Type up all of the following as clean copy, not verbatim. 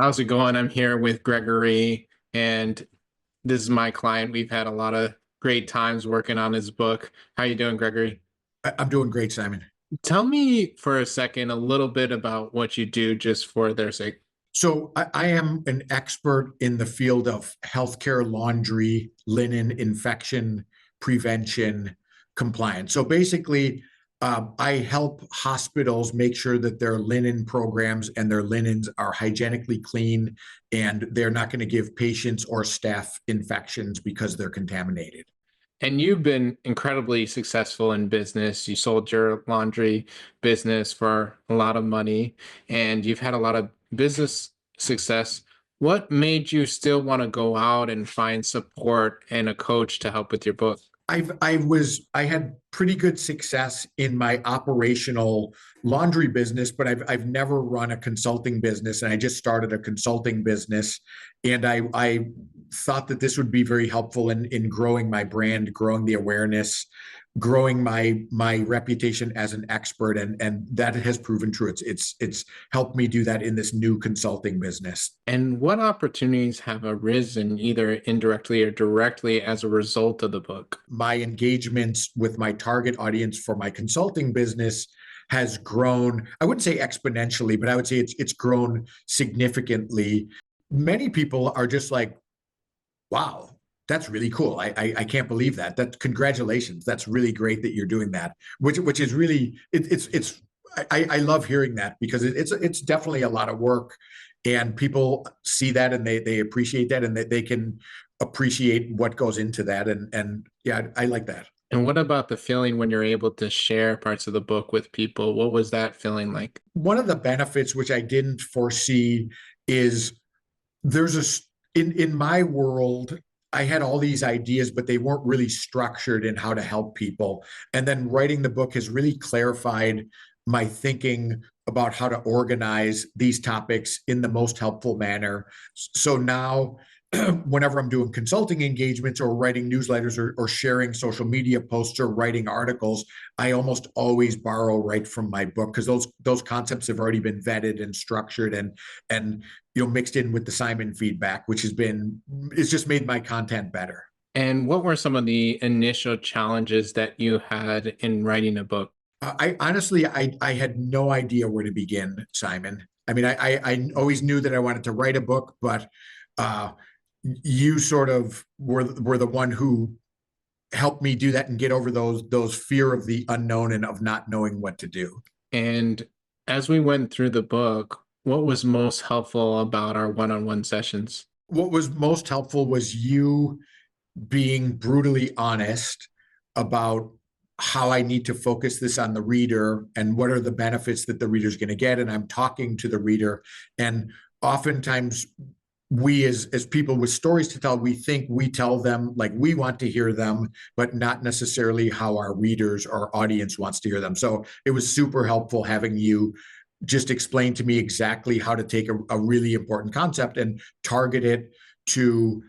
How's it going? I'm here with Gregory, and this is my client. We've had a lot of great times working on his book. How you doing, Gregory? I'm doing great, Simon. Tell me for a second a little bit about what you do just for their sake. So I am an expert in the field of healthcare, laundry, linen, infection prevention, compliance. So basically, I help hospitals make sure that their linen programs and their linens are hygienically clean and they're not going to give patients or staff infections because they're contaminated. And you've been incredibly successful in business. You sold your laundry business for a lot of money, and you've had a lot of business success. What made you still want to go out and find support and a coach to help with your book? I had pretty good success in my operational laundry business, but I've never run a consulting business, and I just started a consulting business, and I thought that this would be very helpful in growing my brand, growing the awareness, growing my reputation as an expert, and that has proven true. It's helped me do that in this new consulting business. And what opportunities have arisen either indirectly or directly as a result of the book? My engagements with my target audience for my consulting business has grown. I wouldn't say exponentially, but I would say it's grown significantly. Many people are just like, wow, that's really cool. I can't believe that. That congratulations. That's really great that you're doing that. Which is really it's I love hearing that because it's definitely a lot of work, and people see that and they appreciate that, and they can appreciate what goes into that, and yeah, I like that. And what about the feeling when you're able to share parts of the book with people? What was that feeling like? One of the benefits which I didn't foresee is there's in my world, I had all these ideas, but they weren't really structured in how to help people. And then writing the book has really clarified my thinking about how to organize these topics in the most helpful manner. So now, whenever I'm doing consulting engagements or writing newsletters, or sharing social media posts or writing articles, I almost always borrow right from my book because those concepts have already been vetted and structured, and mixed in with the Simon feedback, which it's just made my content better. And what were some of the initial challenges that you had in writing a book? I honestly, I had no idea where to begin, Simon. I mean, I always knew that I wanted to write a book, but uh, you sort of were the one who helped me do that and get over those fear of the unknown and of not knowing what to do. And as we went through the book, what was most helpful about our one-on-one sessions? What was most helpful was you being brutally honest about how I need to focus this on the reader and what are the benefits that the reader's going to get. And I'm talking to the reader. And oftentimes we as people with stories to tell, we think we tell them like we want to hear them, but not necessarily how our readers or audience wants to hear them. So it was super helpful having you just explain to me exactly how to take a really important concept and target it to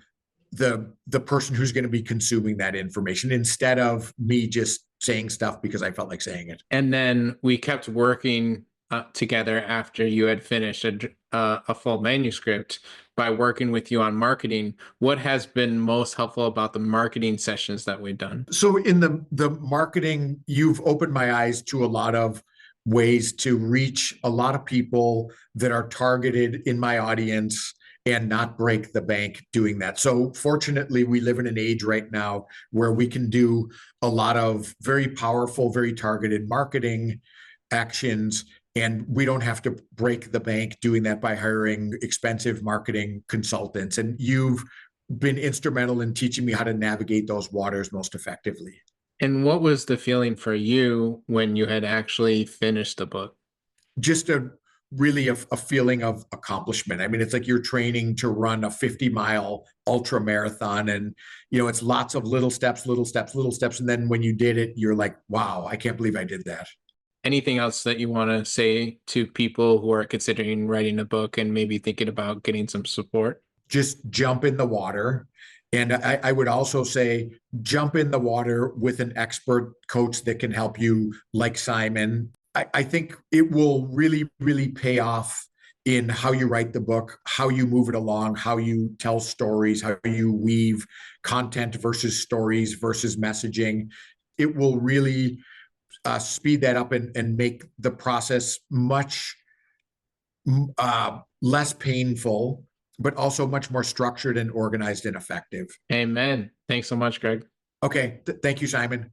the person who's going to be consuming that information, instead of me just saying stuff because I felt like saying it. And then we kept working together after you had finished a full manuscript by working with you on marketing. What has been most helpful about the marketing sessions that we've done? So in the marketing, you've opened my eyes to a lot of ways to reach a lot of people that are targeted in my audience and not break the bank doing that. So fortunately, we live in an age right now where we can do a lot of very powerful, very targeted marketing actions, and we don't have to break the bank doing that by hiring expensive marketing consultants. And you've been instrumental in teaching me how to navigate those waters most effectively. And what was the feeling for you when you had actually finished the book? Just a feeling of accomplishment. I mean, it's like you're training to run a 50-mile ultra marathon, and it's lots of little steps, little steps, little steps, and then when you did it, you're like, wow, I can't believe I did that. Anything else that you want to say to people who are considering writing a book and maybe thinking about getting some support? Just jump in the water. And I would also say jump in the water with an expert coach that can help you, like Simon. I think it will really, really pay off in how you write the book, how you move it along, how you tell stories, how you weave content versus stories versus messaging. It will really speed that up and make the process much less painful, but also much more structured and organized and effective. Amen. Thanks so much, Greg. Okay, thank you, Simon.